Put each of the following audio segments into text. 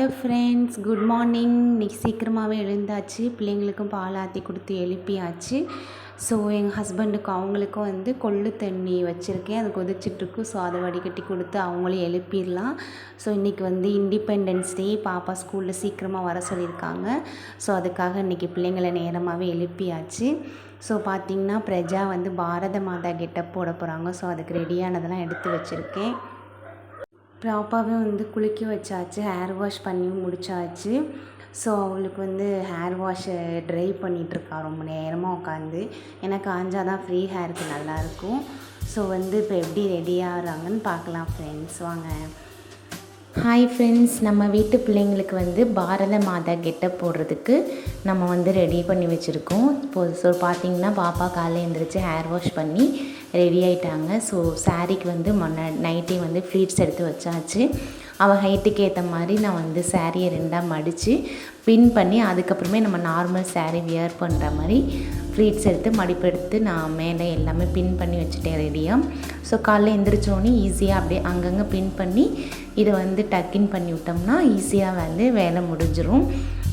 Hello friends, good morning. இன்றைக்கி சீக்கிரமாகவே எழுந்தாச்சு. பிள்ளைங்களுக்கும் பால் ஆற்றி கொடுத்து எழுப்பியாச்சு. ஸோ எங்கள் ஹஸ்பண்டுக்கும் அவங்களுக்கும் வந்து கொள்ளு தண்ணி வச்சுருக்கேன், அது கொதிச்சிட்ருக்கு. ஸோ அதை வடிகட்டி கொடுத்து அவங்களையும் எழுப்பிடலாம். ஸோ இன்றைக்கி வந்து இண்டிபெண்டன்ஸ் டே, பாப்பா ஸ்கூலில் சீக்கிரமாக வர சொல்லியிருக்காங்க. ஸோ அதுக்காக இன்றைக்கி பிள்ளைங்களை நேரமாகவே எழுப்பியாச்சு. ஸோ பார்த்திங்கன்னா பிரஜா வந்து பாரத மாதா கெட்டப் போட போகிறாங்க. ஸோ அதுக்கு ரெடியானதெல்லாம் எடுத்து வச்சுருக்கேன். பாப்பாவே வந்து குளிக்க வச்சாச்சு, ஹேர் வாஷ் பண்ணியும் முடிச்சாச்சு. ஸோ அவளுக்கு வந்து ஹேர் வாஷை ட்ரை பண்ணிகிட்ருக்கா ரொம்ப நேரமாக உட்காந்து. எனக்கு காஞ்சால் தான் ஃப்ரீ ஹேருக்கு நல்லாயிருக்கும். ஸோ வந்து இப்போ எப்படி ரெடி ஆகிறாங்கன்னு பார்க்கலாம் ஃப்ரெண்ட்ஸ், வாங்க. ஹாய் ஃப்ரெண்ட்ஸ், நம்ம வீட்டு பிள்ளைங்களுக்கு வந்து பாரத மாதா கெட்டப் போடுறதுக்கு நம்ம வந்து ரெடி பண்ணி வச்சுருக்கோம். இப்போது ஸோ பார்த்திங்கன்னா பாப்பா காலையில் எழுந்திரிச்சு ஹேர் வாஷ் பண்ணி ரெடி ஆகிட்டாங்க. ஸோ சாரீக்கு வந்து நைட்டே வந்து ஃப்ளீட்ஸ் எடுத்து வச்சாச்சு. அவள் ஹைட்டுக்கு ஏற்ற மாதிரி நான் வந்து சாரியை ரெண்டாக மடித்து பின் பண்ணி அதுக்கப்புறமே நம்ம நார்மல் சாரீ வியர் பண்ணுற மாதிரி ஃப்ளீட்ஸ் எடுத்து மடிப்பு எடுத்து நான் மேலே எல்லாமே பின் பண்ணி வச்சுட்டேன் ரெடியாக. ஸோ காலைல எழுந்திரிச்சோன்னே ஈஸியாக அப்படியே அங்கங்கே பின் பண்ணி இதை வந்து டக்கின் பண்ணி விட்டோம்னா ஈஸியாக வந்து வேலை முடிஞ்சிடும்.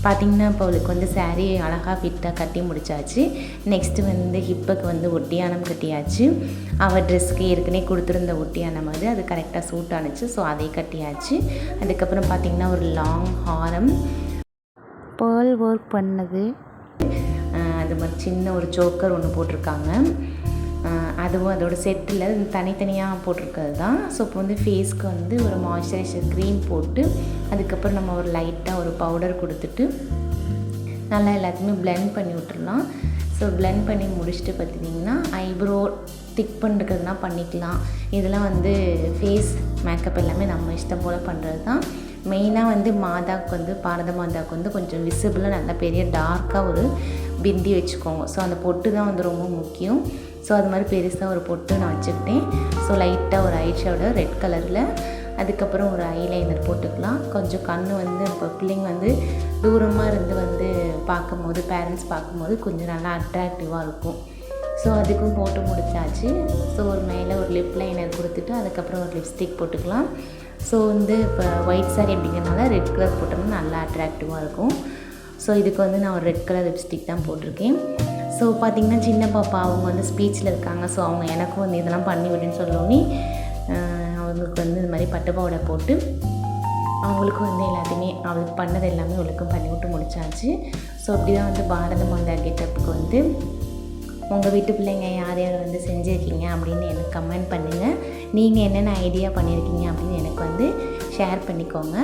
பார்த்திங்கன்னா இப்போ அவளுக்கு வந்து சாரீ அழகாக ஃபிட்டாக கட்டி முடித்தாச்சு. நெக்ஸ்ட்டு வந்து ஹிப்புக்கு வந்து ஒட்டியானம் கட்டியாச்சு. அவள் ட்ரெஸ்க்கு ஏற்கனவே கொடுத்துருந்த ஒட்டியானம் அது கரெக்டாக சூட் ஆனிச்சு. ஸோ அதை கட்டியாச்சு. அதுக்கப்புறம் பார்த்திங்கன்னா ஒரு லாங் ஹாரம் பேர்ல் ஒர்க் பண்ணது, அது மாதிரி சின்ன ஒரு சோக்கர் ஒன்று போட்டிருக்காங்க. அதுவும் அதோட செட்டில் தனித்தனியாக போட்டிருக்கிறது தான். ஸோ இப்போ வந்து ஃபேஸ்க்கு வந்து ஒரு மாய்ஸ்சரைசர் க்ரீம் போட்டு அதுக்கப்புறம் நம்ம ஒரு லைட்டாக ஒரு பவுடர் கொடுத்துட்டு நல்லா எல்லாத்தையுமே பிளெண்ட் பண்ணி விட்டுடலாம். ஸோ பிளெண்ட் பண்ணி முடிச்சுட்டு பார்த்திங்கன்னா ஐப்ரோ திக் பண்ணுறதுனா பண்ணிக்கலாம். இதெல்லாம் வந்து ஃபேஸ் மேக்கப் எல்லாமே நம்ம இஷ்டம் போல் பண்ணுறது தான். மெயினாக வந்து மாதாவுக்கு வந்து பாரத மாதாவுக்கு வந்து கொஞ்சம் விசிபிளாக நல்லா பெரிய டார்க்காக ஒரு பிந்தி வச்சுக்கோங்க. ஸோ அந்த பொட்டு தான் வந்து ரொம்ப முக்கியம். ஸோ அது மாதிரி பெருசாக ஒரு பொட்டு நான் வச்சுக்கிட்டேன். ஸோ லைட்டாக ஒரு ஐ ஷேடோ ரெட் கலரில், அதுக்கப்புறம் ஒரு ஐலைனர் போட்டுக்கலாம். கொஞ்சம் கண் வந்து இப்போ பிள்ளைங்க வந்து தூரமாக இருந்து வந்து பார்க்கும்போது, பேரண்ட்ஸ் பார்க்கும்போது கொஞ்சம் நல்லா அட்ராக்டிவாக இருக்கும். ஸோ அதுக்கும் போட்டு முடிச்சாச்சு. ஸோ ஒரு மேலே ஒரு லிப் லைனர் கொடுத்துட்டு அதுக்கப்புறம் ஒரு லிப்ஸ்டிக் போட்டுக்கலாம். ஸோ வந்து இப்போ ஒயிட் சாரி அப்படிங்கிறதுனால ரெட் கலர் போட்டோம்னா நல்லா அட்ராக்டிவாக இருக்கும். ஸோ இதுக்கு வந்து நான் ஒரு ரெட் கலர் லிப்ஸ்டிக் தான் போட்டிருக்கேன். ஸோ பார்த்திங்கன்னா சின்ன பாப்பா அவங்க வந்து ஸ்பீச்சில் இருக்காங்க. ஸோ அவங்க எனக்கும் வந்து இதெல்லாம் பண்ணி விடுன்னு சொல்லோன்னே அவங்களுக்கு வந்து இது மாதிரி பட்டு பாவாடை போட்டு அவங்களுக்கும் வந்து எல்லாத்தையுமே அவளுக்கு பண்ணது எல்லாமே அவளுக்கும் பண்ணி விட்டு முடிச்சாச்சு. ஸோ இப்படி தான் வந்து பாரத மாதா கெட்டப்புக்கு வந்து உங்கள் வீட்டு பிள்ளைங்க யார் யார் வந்து செஞ்சுருக்கீங்க அப்படின்னு எனக்கு கமெண்ட் பண்ணுங்கள். நீங்கள் என்னென்ன ஐடியா பண்ணியிருக்கீங்க அப்படின்னு எனக்கு வந்து ஷேர் பண்ணிக்கோங்க.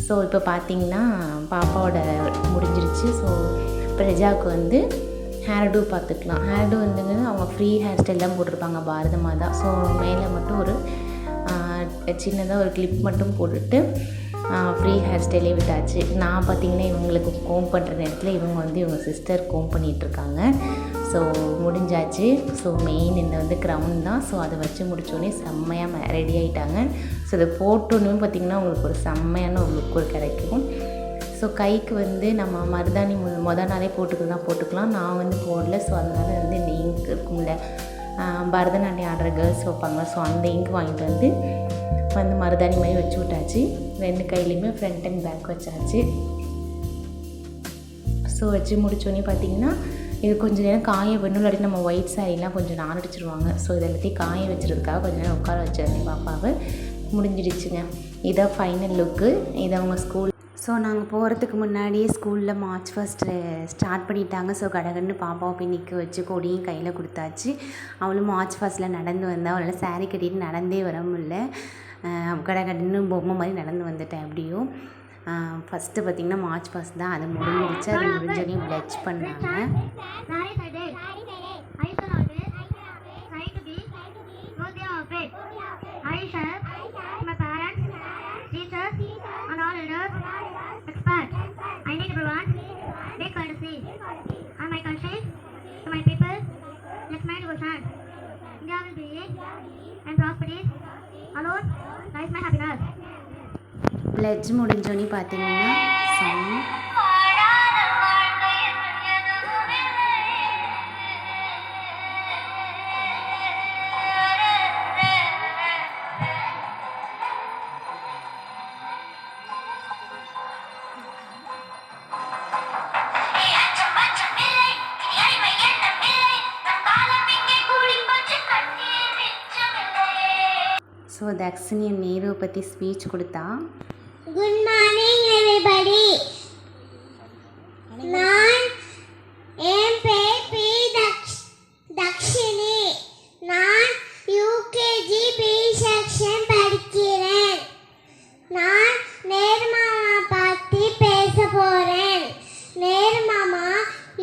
ஸோ இப்போ பார்த்திங்கன்னா பாப்பாவோட முடிஞ்சிருச்சு. ஸோ பிரஜாவுக்கு வந்து ஹேர்டூ பார்த்துக்கலாம். ஹேர்டூ வந்துங்க அவங்க ஃப்ரீ ஹேர் ஸ்டைல் தான் போட்டிருப்பாங்க பாரத மாதா. ஸோ மேலே மட்டும் ஒரு சின்னதாக ஒரு கிளிப் மட்டும் போட்டுட்டு ஃப்ரீ ஹேர் ஸ்டைலே விட்டாச்சு. நான் பார்த்திங்கன்னா இவங்களுக்கு கோம் பண்ணுற நேரத்தில் இவங்க வந்து இவங்க சிஸ்டர் கோம் பண்ணிகிட்ருக்காங்க. ஸோ முடிஞ்சாச்சு. ஸோ மெயின் இந்த வந்து க்ரௌன் தான். ஸோ அதை வச்சு முடித்தோடனே செம்மையாக ரெடி ஆகிட்டாங்க. ஸோ இதை போட்டோன்னே பார்த்திங்கன்னா உங்களுக்கு ஒரு செம்மையான ஒரு லுக் ஒரு கிடைக்கும். ஸோ கைக்கு வந்து நம்ம மருதாணி மொதல் நாளே போட்டுக்கலாம். நான் வந்து போடல. ஸோ அதனால் வந்து இந்த இங்க் இருக்கும்ல, பரதநாட்டியம் ஆடுற கேர்ள்ஸ் வைப்பாங்க. ஸோ அந்த இங்க் வாங்கிட்டு வந்து மருதாணி மாதிரி வச்சு விட்டாச்சு. ரெண்டு கையிலையுமே ஃப்ரண்ட் அண்ட் பேக் வச்சாச்சு. ஸோ வச்சு முடித்தோடனே பார்த்திங்கன்னா இது கொஞ்சம் நேரம் காய விடணும். இல்லாட்டி நம்ம ஒயிட் சாரீலாம் கொஞ்சம் நாரடிச்சிருவாங்க. ஸோ இது எல்லாத்தையும் காய வச்சுருக்காக கொஞ்சம் நேரம் உட்கார வச்சிருந்தேன் பாப்பாவை. முடிஞ்சிடுச்சுங்க. இதான் ஃபைனல் லுக்கு. இது அவங்க ஸ்கூல். ஸோ நாங்கள் போகிறதுக்கு முன்னாடியே ஸ்கூலில் மார்ச் ஃபஸ்ட்டு ஸ்டார்ட் பண்ணிட்டாங்க. ஸோ கடகன்னு பாப்பாவை போய் நிற்க வச்சு கொடியும் கையில் கொடுத்தாச்சு. அவளும் மார்ச் ஃபஸ்ட்டில் நடந்து வந்தால் அவளால் சாரீ கட்டிட்டு நடந்தே வர முடியல. கடகடன்னு பொம்மை மாதிரி நடந்து வந்துட்டேன். எப்படியும் ஃபஸ்ட்டு பார்த்திங்கன்னா மார்ச் ஃபஸ்ட் தான். அது முடிஞ்சிடுச்சு. அது முடிஞ்சோடனே பிளட்ஜ் பண்ணாங்க. பிளட்ஜ் முடிஞ்சோன்னே பார்த்தீங்கன்னா ஸோ தக்ஷினி நேருவை பற்றி ஸ்பீச் கொடுத்தா. Good morning everybody. நான் என் பேர் பி தக்ஷினி. நான் யூகேஜி பி செக்ஷன் படிக்கிறேன். நான் நேரு மாமா பற்றி பேச போகிறேன். நேரு மாமா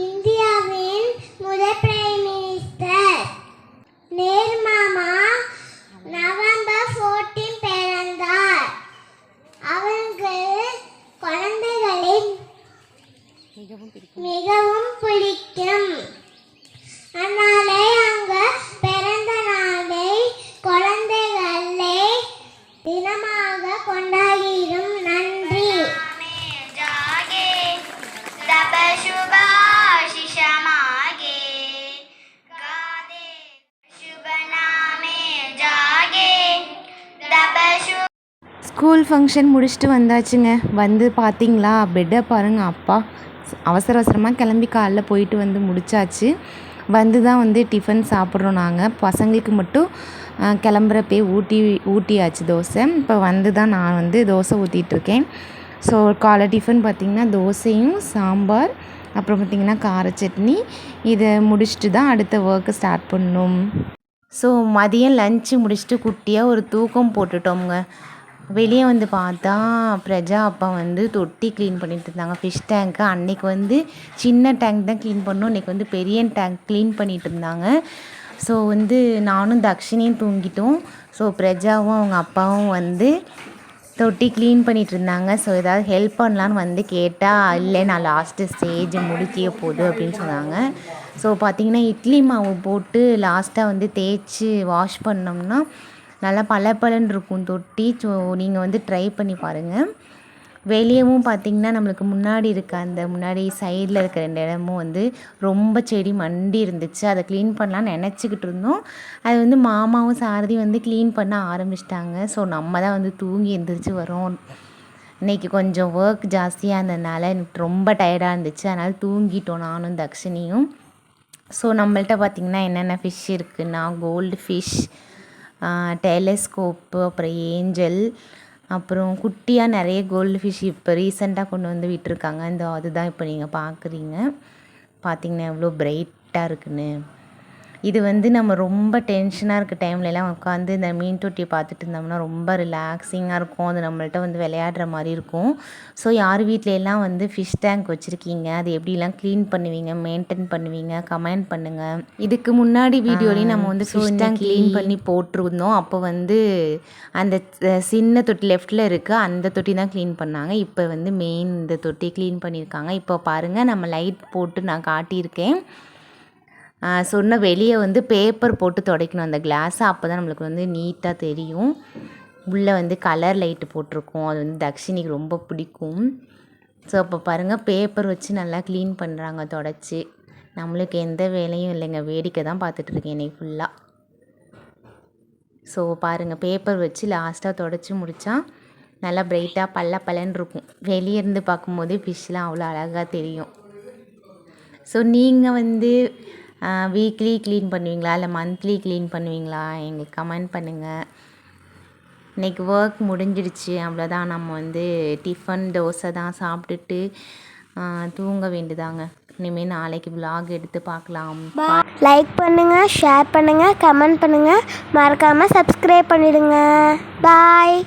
இந்தியாவின் முதல் பிரைம் மினிஸ்டர். நேரு மாமா நவம்பர் 14 பிறந்தார். அவர்கள் குழந்தைகளை மிகவும் பிடிக்கும். அதனாலே அவங்க பிறந்த நாளை குழந்தைகளை தினமாக கொண்டாடிடும். நன்றி. ஸ்கூல் ஃபங்க்ஷன் முடிச்சுட்டு வந்தாச்சுங்க. வந்து பார்த்தீங்களா பெட்டை பாருங்கள். அப்பா அவசர அவசரமாக கிளம்பி காலைல போயிட்டு வந்து முடிச்சாச்சு. வந்து தான் வந்து டிஃபன் சாப்பிட்றோம் நாங்கள். பசங்களுக்கு மட்டும் கிளம்புறப்பே ஊட்டியாச்சு தோசை. இப்போ வந்து தான் நான் வந்து தோசை ஊற்றிட்டுருக்கேன். ஸோ காலை டிஃபன் பார்த்திங்கன்னா தோசையும் சாம்பார், அப்புறம் பார்த்திங்கன்னா கார சட்னி. இதை முடிச்சுட்டு தான் அடுத்த ஒர்க்கை ஸ்டார்ட் பண்ணணும். ஸோ மதியம் லஞ்சு முடிச்சுட்டு குட்டியாக ஒரு தூக்கம் போட்டுட்டோங்க. வெளியே வந்து பார்த்தா பிரஜா அப்பா வந்து தொட்டி க்ளீன் பண்ணிட்டு இருந்தாங்க, ஃபிஷ் டேங்க்கு. அன்றைக்கி வந்து சின்ன டேங்க் தான் க்ளீன் பண்ணோம், இன்றைக்கி வந்து பெரிய டேங்க் க்ளீன் பண்ணிகிட்டு இருந்தாங்க. ஸோ வந்து நானும் தக்ஷினியும் தூங்கிட்டோம். ஸோ பிரஜாவும் அவங்க அப்பாவும் வந்து தொட்டி க்ளீன் பண்ணிகிட்டு இருந்தாங்க. ஸோ ஏதாவது ஹெல்ப் பண்ணலான்னு வந்து கேட்டால் இல்லை நான் லாஸ்ட்டு ஸ்டேஜ் முடிக்க போகுது அப்படின்னு சொன்னாங்க. ஸோ பார்த்திங்கன்னா இட்லி மாவு போட்டு லாஸ்ட்டாக வந்து தேய்ச்சி வாஷ் பண்ணோம்னா நல்லா பளபளன்னு இருக்கும் தொட்டி. ஸோ நீங்கள் வந்து ட்ரை பண்ணி பாருங்கள். வெளியவும் பார்த்திங்கன்னா நம்மளுக்கு முன்னாடி இருக்க அந்த முன்னாடி சைடில் இருக்க 2 இடமும் வந்து ரொம்ப செடி மண்டி இருந்துச்சு. அதை க்ளீன் பண்ணலான்னு நினச்சிக்கிட்டு இருந்தோம். அது வந்து மாமாவும் சாரதி வந்து க்ளீன் பண்ண ஆரம்பிச்சிட்டாங்க. ஸோ நம்ம தான் வந்து தூங்கி எழுந்திரிச்சு வரோம். இன்றைக்கி கொஞ்சம் ஒர்க் ஜாஸ்தியாக இருந்ததுனால எனக்கு ரொம்ப டயர்டாக இருந்துச்சு. அதனால் தூங்கிட்டோம் நானும் தக்ஷினியும். ஸோ நம்மள்ட்ட பார்த்திங்கன்னா என்னென்ன ஃபிஷ் இருக்குன்னா கோல்டு ஃபிஷ், டெலஸ்கோப்பு, அப்புறம் ஏஞ்சல், அப்புறம் குட்டியாக நிறைய கோல்டு ஃபிஷ் இப்போ ரீசெண்டாக கொண்டு வந்து விட்டுருக்காங்க. அதுதான் இப்போ நீங்கள் பார்க்குறீங்க. பார்த்திங்கன்னா எவ்வளோ பிரைட்டாக இருக்குன்னு. இது வந்து நம்ம ரொம்ப டென்ஷனாக இருக்க டைம்லலாம் உட்காந்து இந்த மீன் தொட்டியை பார்த்துட்டு இருந்தோம்னா ரொம்ப ரிலாக்ஸிங்காக இருக்கும். அது நம்மள்ட்ட வந்து விளையாடுற மாதிரி இருக்கும். ஸோ யார் வீட்டிலலாம் வந்து ஃபிஷ் டேங்க் வச்சுருக்கீங்க, அது எப்படிலாம் க்ளீன் பண்ணுவீங்க, மெயின்டைன் பண்ணுவீங்க, கமெண்ட் பண்ணுங்கள். இதுக்கு முன்னாடி வீடியோலையும் நம்ம வந்து ஃபிஷ் டேங்க் க்ளீன் பண்ணி போட்டிருந்தோம். அப்போ வந்து அந்த சின்ன தொட்டி லெஃப்டில் இருக்குது, அந்த தொட்டி தான் க்ளீன் பண்ணாங்க. இப்போ வந்து மெயின் இந்த தொட்டி க்ளீன் பண்ணியிருக்காங்க. இப்போ பாருங்கள், நம்ம லைட் போட்டு நான் காட்டியிருக்கேன். சொன்ன வெளியே வந்து பேப்பர் போட்டு துடைக்கணும் அந்த கிளாஸை. அப்போ தான் நம்மளுக்கு வந்து நீட்டாக தெரியும். உள்ளே வந்து கலர் லைட்டு போட்டிருக்கோம், அது வந்து தக்ஷினிக்கு ரொம்ப பிடிக்கும். ஸோ அப்போ பாருங்கள் பேப்பர் வச்சு நல்லா க்ளீன் பண்ணுறாங்க தொடச்சி. நம்மளுக்கு எந்த வேலையும் இல்லைங்க, வேடிக்கை தான் பார்த்துட்ருக்கேன் இன்றைக்கி ஃபுல்லாக. ஸோ பாருங்கள் பேப்பர் வச்சு லாஸ்ட்டாக தொடச்சி முடித்தா நல்லா பிரைட்டாக பல்லன்னு இருக்கும். வெளியே இருந்து பார்க்கும்போது ஃபிஷ்லாம் அவ்வளோ அழகாக தெரியும். ஸோ நீங்கள் வந்து வீக்லி க்ளீன் பண்ணுவீங்களா இல்லை மந்த்லி க்ளீன் பண்ணுவீங்களா எங்களுக்கு கமெண்ட் பண்ணுங்கள். இன்றைக்கி ஒர்க் முடிஞ்சிடுச்சு, அவ்வளோதான். நம்ம வந்து டிஃபன் தோசை தான் சாப்பிட்டுட்டு தூங்க வேண்டியதாங்க. இனிமேல் நாளைக்கு vlog எடுத்து பார்க்கலாம். லைக் பண்ணுங்கள், ஷேர் பண்ணுங்கள், கமெண்ட் பண்ணுங்கள், மறக்காமல் சப்ஸ்கிரைப் பண்ணிடுங்க. பாய்.